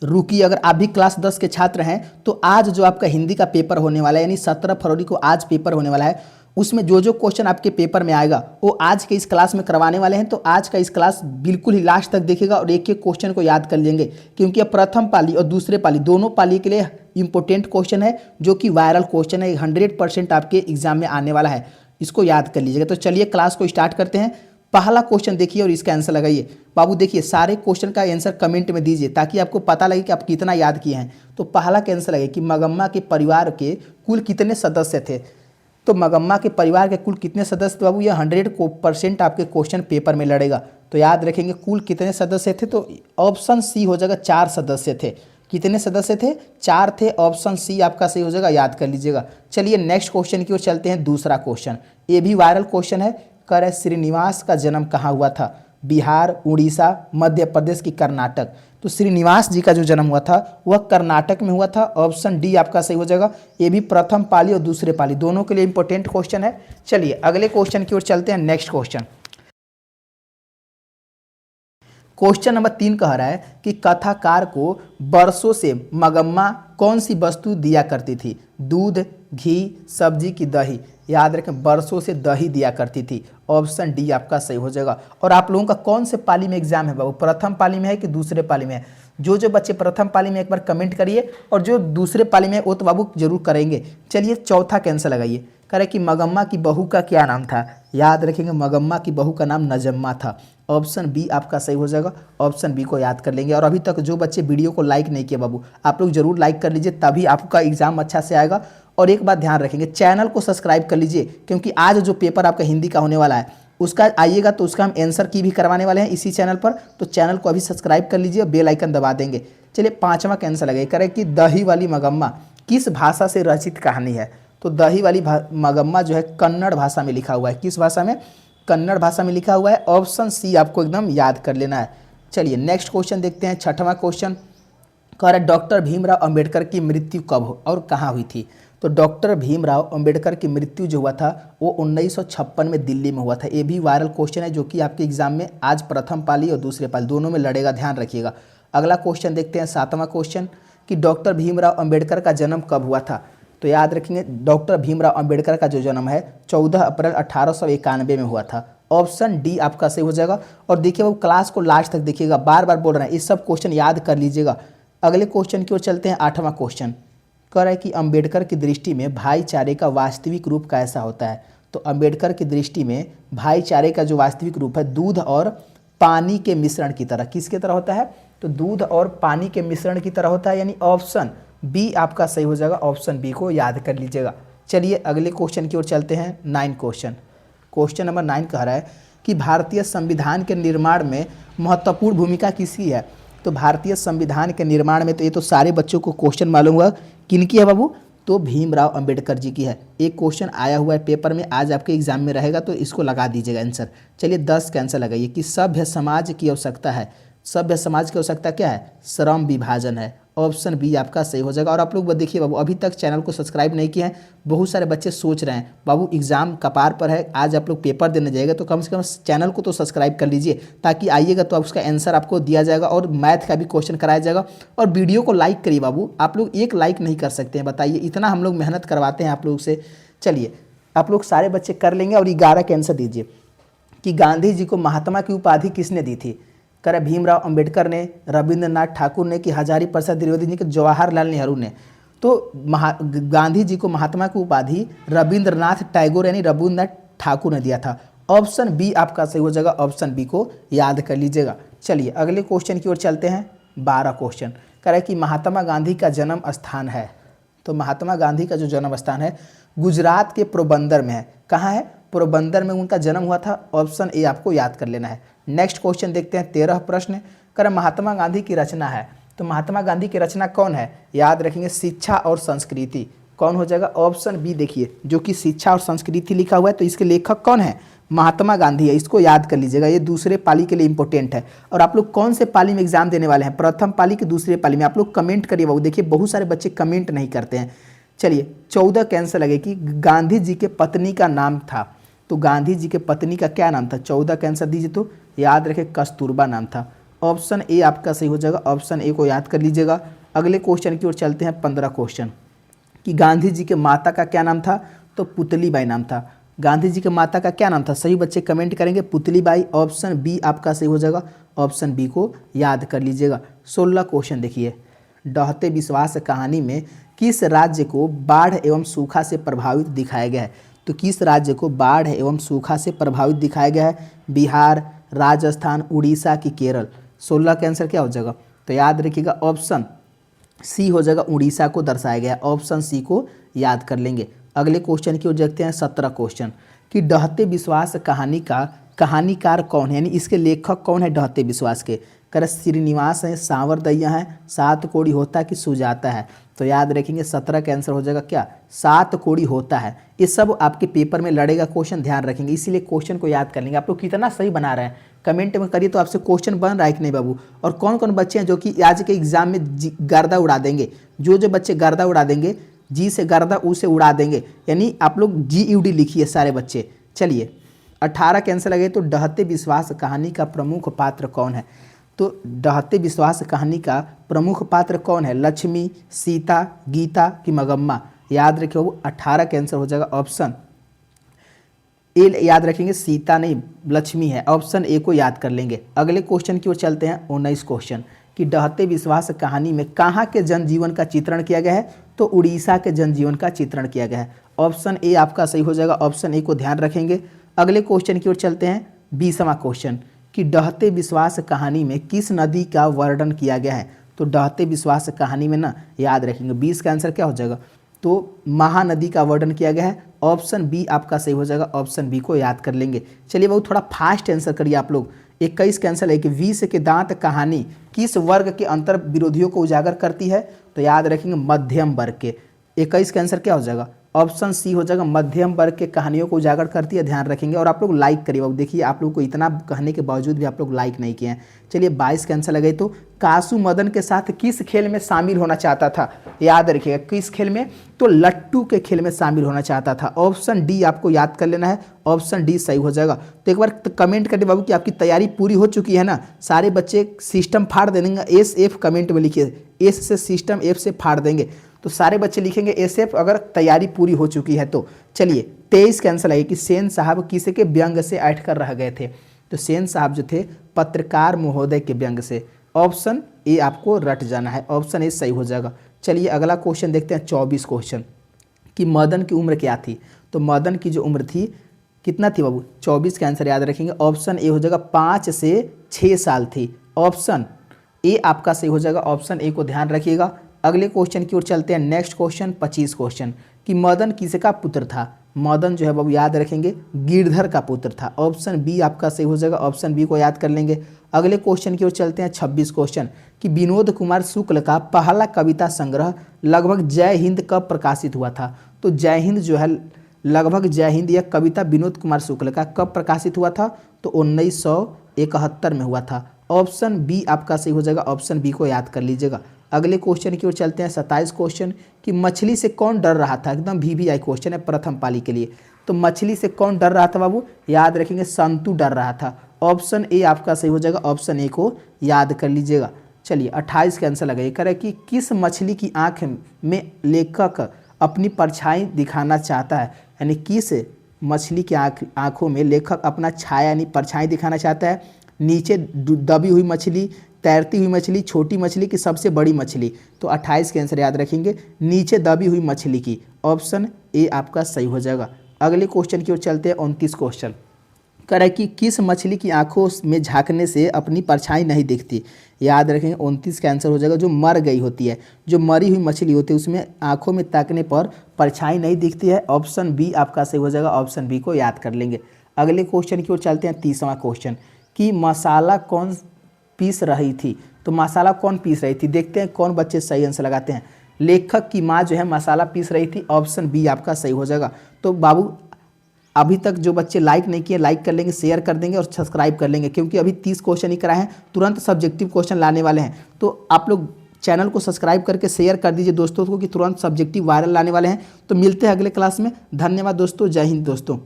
रुकिए, अगर आप भी क्लास 10 के छात्र हैं तो आज जो आपका हिंदी का पेपर होने वाला है यानी 17 फरवरी को आज पेपर होने वाला है, उसमें जो जो क्वेश्चन आपके पेपर में आएगा वो आज के इस क्लास में करवाने वाले हैं। तो आज का इस क्लास बिल्कुल ही लास्ट तक देखेगा और एक एक क्वेश्चन को याद कर लेंगे, क्योंकि अब प्रथम पाली और दूसरे पाली दोनों पाली के लिए इंपॉर्टेंट क्वेश्चन है, जो कि वायरल क्वेश्चन है, 100% आपके एग्जाम में आने वाला है। इसको याद कर लीजिएगा। तो चलिए क्लास को स्टार्ट करते हैं। पहला क्वेश्चन देखिए और इसका आंसर लगाइए। बाबू देखिए, सारे क्वेश्चन का आंसर कमेंट में दीजिए ताकि आपको पता लगे कि आप कितना याद किए हैं। तो पहला का आंसर लगे कि मगम्मा के परिवार के कुल कितने सदस्य थे। तो मगम्मा के परिवार के कुल कितने सदस्य थे बाबू, यह 100% आपके क्वेश्चन पेपर में लड़ेगा। तो याद रखेंगे कुल कितने सदस्य थे, तो ऑप्शन सी हो जाएगा, 4 सदस्य थे। कितने सदस्य थे, 4 थे। ऑप्शन सी आपका सही हो जाएगा, याद कर लीजिएगा। चलिए नेक्स्ट क्वेश्चन की ओर चलते हैं। दूसरा क्वेश्चन ये भी वायरल क्वेश्चन है। कह रहे श्रीनिवास का जन्म कहाँ हुआ था, बिहार, उड़ीसा, मध्य प्रदेश की कर्नाटक। तो श्रीनिवास जी का जो जन्म हुआ था वह कर्नाटक में हुआ था। ऑप्शन डी आपका सही हो जाएगा। ये भी प्रथम पाली और दूसरे पाली दोनों के लिए इंपॉर्टेंट क्वेश्चन है। चलिए अगले क्वेश्चन की ओर चलते हैं। नेक्स्ट क्वेश्चन, क्वेश्चन नंबर 3 कह रहा है कि कथाकार को वर्षों से मगम्मा कौन सी वस्तु दिया करती थी, दूध, घी, सब्जी की दही। याद रखें, वर्षों से दही दिया करती थी। ऑप्शन डी आपका सही हो जाएगा। और आप लोगों का कौन से पाली में एग्जाम है बाबू, प्रथम पाली में है कि दूसरे पाली में है? जो जो बच्चे प्रथम पाली में एक बार कमेंट करिए, और जो दूसरे पाली में वो तो बाबू जरूर करेंगे। चलिए चौथा कैंसर लगाइए। कह रहे कि मगम्मा की बहू का क्या नाम था। याद रखेंगे, मगम्मा की बहू का नाम नजम्मा था। ऑप्शन बी आपका सही हो जाएगा। ऑप्शन बी को याद कर लेंगे। और अभी तक जो बच्चे वीडियो को लाइक नहीं किए बाबू, आप लोग जरूर लाइक कर लीजिए, तभी आपका एग्जाम अच्छा से आएगा। और एक बात ध्यान रखेंगे, चैनल को सब्सक्राइब कर लीजिए, क्योंकि आज जो पेपर आपका हिंदी का होने वाला है उसका आइएगा तो उसका हम आंसर की भी करवाने वाले हैं इसी चैनल पर। तो चैनल को अभी सब्सक्राइब कर लीजिए और बेल आइकन दबा देंगे। चलिए पांचवा कैंसर लगे, करें कि दही वाली मगम्मा किस भाषा से रचित कहानी है। तो दही वाली मगम्मा जो है कन्नड़ भाषा में लिखा हुआ है। किस भाषा में, कन्नड़ भाषा में लिखा हुआ है। ऑप्शन सी आपको एकदम याद कर लेना है। चलिए नेक्स्ट क्वेश्चन देखते हैं। छठवां क्वेश्चन कह रहा है डॉक्टर भीमराव अंबेडकर की मृत्यु कब और कहाँ हुई थी। तो डॉक्टर भीमराव अंबेडकर की मृत्यु जो हुआ था वो 1956 में दिल्ली में हुआ था। ये भी वायरल क्वेश्चन है, जो कि आपके एग्जाम में आज प्रथम पाली और दूसरे पाली दोनों में लड़ेगा, ध्यान रखिएगा। अगला क्वेश्चन देखते हैं, सातवां क्वेश्चन कि डॉक्टर भीमराव अंबेडकर का जन्म कब हुआ था। तो याद रखेंगे, डॉक्टर भीमराव अंबेडकर का जो जन्म है 14 अप्रैल 1891 में हुआ था। ऑप्शन डी आपका सही हो जाएगा। और देखिए वो क्लास को लास्ट तक देखिएगा, बार बार बोल रहे हैं, ये सब क्वेश्चन याद कर लीजिएगा। अगले क्वेश्चन की ओर चलते हैं। आठवां क्वेश्चन कह रहा है कि अंबेडकर की दृष्टि में भाईचारे का वास्तविक रूप कैसा होता है। तो अंबेडकर की दृष्टि में भाईचारे का जो वास्तविक रूप है दूध और पानी के मिश्रण की तरह, किसके तरह होता है, तो दूध और पानी के मिश्रण की तरह होता है, यानी ऑप्शन बी आपका सही हो जाएगा। ऑप्शन बी को याद कर लीजिएगा। चलिए अगले क्वेश्चन की ओर चलते हैं। 9 क्वेश्चन, क्वेश्चन नंबर 9 कह रहा है कि भारतीय संविधान के निर्माण में महत्वपूर्ण भूमिका किसकी है। तो भारतीय संविधान के निर्माण में, तो ये तो सारे बच्चों को क्वेश्चन मालूम हुआ, किनकी है बाबू, तो भीमराव अंबेडकर जी की है। एक क्वेश्चन आया हुआ है पेपर में, आज आपके एग्जाम में रहेगा, तो इसको लगा दीजिएगा आंसर। चलिए 10 का आंसर लगाइए कि सभ्य समाज की आवश्यकता है। सभ्य समाज की आवश्यकता क्या है, श्रम विभाजन है। ऑप्शन बी आपका सही हो जाएगा। और आप लोग देखिए बाबू, अभी तक चैनल को सब्सक्राइब नहीं किए हैं, बहुत सारे बच्चे सोच रहे हैं बाबू एग्जाम कपार पर है, आज आप लोग पेपर देने जाएगा, तो कम से कम चैनल को तो सब्सक्राइब कर लीजिए, ताकि आइएगा तो उसका आंसर आपको दिया जाएगा और मैथ का भी क्वेश्चन कराया जाएगा। और वीडियो को लाइक करिए बाबू, आप लोग एक लाइक नहीं कर सकते हैं, बताइए, इतना हम लोग मेहनत करवाते हैं आप लोग से। चलिए आप लोग सारे बच्चे कर लेंगे। और 11 का आंसर दीजिए कि गांधी जी को महात्मा की उपाधि किसने दी थी। करे भीमराव अंबेडकर ने, रविंद्रनाथ ठाकुर ने, कि हजारी प्रसाद द्विवेदी ने, कि जवाहरलाल नेहरू ने। तो गांधी जी को महात्मा की उपाधि रविंद्रनाथ टैगोर यानी रविंद्रनाथ ठाकुर ने दिया था। ऑप्शन बी आपका सही हो जाएगा। ऑप्शन बी को याद कर लीजिएगा। चलिए अगले क्वेश्चन की ओर चलते हैं। 12 क्वेश्चन कह रहा है कि महात्मा गांधी का जन्म स्थान है। तो महात्मा गांधी का जो जन्म स्थान है गुजरात के पोरबंदर में है। कहाँ है, पोरबंदर में उनका जन्म हुआ था। ऑप्शन ए आपको याद कर लेना है। नेक्स्ट क्वेश्चन देखते हैं। 13 प्रश्न कर महात्मा गांधी की रचना है। तो महात्मा गांधी की रचना कौन है, याद रखेंगे, शिक्षा और संस्कृति। कौन हो जाएगा, ऑप्शन बी देखिए, जो कि शिक्षा और संस्कृति लिखा हुआ है, तो इसके लेखक कौन है, महात्मा गांधी है। इसको याद कर लीजिएगा, ये दूसरे पाली के लिए इंपॉर्टेंट है। और आप लोग कौन से पाली में एग्जाम देने वाले हैं, प्रथम पाली के दूसरे पाली में, आप लोग कमेंट करिए बाबू। देखिए बहुत सारे बच्चे कमेंट नहीं करते हैं। चलिए 14 कैंसर लगे कि गांधी जी के पत्नी का नाम था। तो गांधी जी के पत्नी का क्या नाम था, 14 कैंसर दीजिए, तो याद रखें कस्तूरबा नाम था। ऑप्शन ए आपका सही हो जाएगा, ऑप्शन ए को याद कर लीजिएगा। अगले क्वेश्चन की ओर चलते हैं, 15 क्वेश्चन कि गांधी जी के माता का क्या नाम था? तो पुतली बाई नाम था। गांधी जी के माता का क्या नाम था? सही बच्चे कमेंट करेंगे, पुतली बाई। ऑप्शन बी आपका सही हो जाएगा, ऑप्शन बी को याद कर लीजिएगा। 16 क्वेश्चन देखिए, डहते विश्वास कहानी में किस राज्य को बाढ़ एवं सूखा से प्रभावित दिखाया गया है? तो किस राज्य को बाढ़ एवं सूखा से प्रभावित दिखाया गया है? बिहार, राजस्थान, उड़ीसा की केरल? 16 का आंसर क्या हो जाएगा? तो याद रखिएगा ऑप्शन सी हो जाएगा, उड़ीसा को दर्शाया गया है। ऑप्शन सी को याद कर लेंगे। अगले क्वेश्चन की ओर देखते हैं, 17 क्वेश्चन कि डहते विश्वास कहानी का कहानीकार कौन है, यानी इसके लेखक कौन है डहते विश्वास के? कर श्रीनिवास हैं, सांवरदैया हैं, सात कोड़ी होता कि सुजाता है? तो याद रखेंगे 17 का आंसर हो जाएगा क्या? सात कोड़ी होता है। ये सब आपके पेपर में लड़ेगा क्वेश्चन, ध्यान रखेंगे, इसीलिए क्वेश्चन को याद कर लेंगे। आप लोग कितना सही बना रहे हैं कमेंट में करिए तो आपसे क्वेश्चन बन रहा है कि नहीं बाबू। और कौन कौन बच्चे हैं जो कि आज के एग्जाम में गर्दा उड़ा देंगे? जो बच्चे गर्दा उड़ा देंगे, जी से गर्दा ऊ से उड़ा देंगे, यानी आप लोग GUD लिखिए सारे बच्चे। चलिए 18 के आंसर लगे। तो डहते विश्वास कहानी का प्रमुख पात्र कौन है? तो डहते विश्वास कहानी का प्रमुख पात्र कौन है? लक्ष्मी, सीता, गीता कि मगम्मा? याद रखिए वो 18 का आंसर हो जाएगा ऑप्शन ए। याद रखेंगे सीता नहीं लक्ष्मी है, ऑप्शन ए को याद कर लेंगे। अगले क्वेश्चन की ओर चलते हैं, 19 क्वेश्चन कि डहते विश्वास कहानी में कहाँ के जनजीवन का चित्रण किया गया है? तो उड़ीसा के जनजीवन का चित्रण किया गया है। ऑप्शन ए आपका सही हो जाएगा, ऑप्शन ए को ध्यान रखेंगे। अगले क्वेश्चन की ओर चलते हैं, 20वां क्वेश्चन कि डहते विश्वास कहानी में किस नदी का वर्णन किया गया है? तो डहते विश्वास कहानी में ना याद रखेंगे 20 का आंसर क्या हो जाएगा? तो महानदी का वर्णन किया गया है। ऑप्शन बी आपका सही हो जाएगा, ऑप्शन बी को याद कर लेंगे। चलिए बहुत थोड़ा फास्ट आंसर करिए आप लोग। 21 कैंसिल है कि विष के दांत कहानी किस वर्ग के अंतर विरोधियों को उजागर करती है? तो याद रखेंगे मध्यम वर्ग के। 21 का आंसर क्या हो जाएगा? ऑप्शन सी हो जाएगा, मध्यम वर्ग के कहानियों को उजागर करती है, ध्यान रखेंगे। और आप लोग लाइक करिए बाबू, देखिए आप लोग को इतना कहने के बावजूद भी आप लोग लाइक नहीं किए हैं। चलिए 22 का आंसर लगे। तो कासू मदन के साथ किस खेल में शामिल होना चाहता था? याद रखिएगा किस खेल में? तो लट्टू के खेल में शामिल होना चाहता था। ऑप्शन डी आपको याद कर लेना है, ऑप्शन डी सही हो जाएगा। तो एक बार कमेंट करिए बाबू कि आपकी तैयारी पूरी हो चुकी है ना? सारे बच्चे सिस्टम फाड़ देंगे, SF कमेंट में लिखिए, एस से सिस्टम, F से फाड़ देंगे। तो सारे बच्चे लिखेंगे SF अगर तैयारी पूरी हो चुकी है तो। चलिए 23 कैंसिल है कि सेन साहब किसी के व्यंग से ऐठ कर रह गए थे? तो सेन साहब जो थे पत्रकार महोदय के व्यंग से। ऑप्शन ए आपको रट जाना है, ऑप्शन ए सही हो जाएगा। चलिए अगला क्वेश्चन देखते हैं, 24 क्वेश्चन कि मदन की उम्र क्या थी? तो मदन की जो उम्र थी कितना थी बाबू? 24 का आंसर याद रखेंगे, ऑप्शन ए हो जाएगा 5 से 6 साल थी। ऑप्शन ए आपका सही हो जाएगा, ऑप्शन ए को ध्यान रखिएगा। अगले क्वेश्चन की ओर चलते हैं, नेक्स्ट क्वेश्चन 25 क्वेश्चन कि मदन किसका पुत्र था? मदन जो है बाबू याद रखेंगे गिरधर का पुत्र था। ऑप्शन बी आपका सही हो जाएगा, ऑप्शन बी को याद कर लेंगे। अगले क्वेश्चन की ओर चलते हैं, 26 क्वेश्चन कि विनोद कुमार शुक्ल का पहला कविता संग्रह लगभग जय हिंद कब प्रकाशित हुआ था? तो जय हिंद जो है लगभग जय हिंद यह कविता विनोद कुमार शुक्ल का कब प्रकाशित हुआ था? तो 1971 में हुआ था। ऑप्शन बी आपका सही हो जाएगा, ऑप्शन बी को याद कर लीजिएगा। अगले क्वेश्चन की ओर चलते हैं, 27 क्वेश्चन कि मछली से कौन डर रहा था? एकदम VVI क्वेश्चन है प्रथम पाली के लिए। तो मछली से कौन डर रहा था बाबू? याद रखेंगे संतु डर रहा था। ऑप्शन ए आपका सही हो जाएगा, ऑप्शन ए को याद कर लीजिएगा। चलिए 28 का आंसर लगाइए, करें कि किस मछली की आंख में लेखक अपनी परछाई दिखाना चाहता है? यानी किस मछली की आंखों में लेखक अपना छाया यानी परछाई दिखाना चाहता है? नीचे दबी हुई मछली, तैरती हुई मछली, छोटी मछली की सबसे बड़ी मछली? तो 28 के आंसर याद रखेंगे नीचे दबी हुई मछली की। ऑप्शन ए आपका सही हो जाएगा। अगले क्वेश्चन की ओर चलते हैं, 29 क्वेश्चन करें कि किस मछली की आंखों में झांकने से अपनी परछाई नहीं दिखती? याद रखेंगे 29 का आंसर हो जाएगा जो मर गई होती है, जो मरी हुई मछली होती है उसमें आंखों में ताकने पर परछाई नहीं दिखती है। ऑप्शन बी आपका सही हो जाएगा, ऑप्शन बी को याद कर लेंगे। अगले क्वेश्चन की ओर चलते हैं, 30वां क्वेश्चन कि मसाला कौन पीस रही थी? तो मसाला कौन पीस रही थी? देखते हैं कौन बच्चे सही आंसर लगाते हैं। लेखक की माँ जो है मसाला पीस रही थी। ऑप्शन बी आपका सही हो जाएगा। तो बाबू अभी तक जो बच्चे लाइक नहीं किए लाइक कर लेंगे, शेयर कर देंगे और सब्सक्राइब कर लेंगे, क्योंकि अभी 30 क्वेश्चन ही कराए हैं, तुरंत सब्जेक्टिव क्वेश्चन लाने वाले हैं। तो आप लोग चैनल को सब्सक्राइब करके शेयर कर दीजिए दोस्तों को कि तुरंत सब्जेक्टिव वायरल लाने वाले हैं। तो मिलते हैं अगले क्लास में। धन्यवाद दोस्तों, जय हिंद दोस्तों।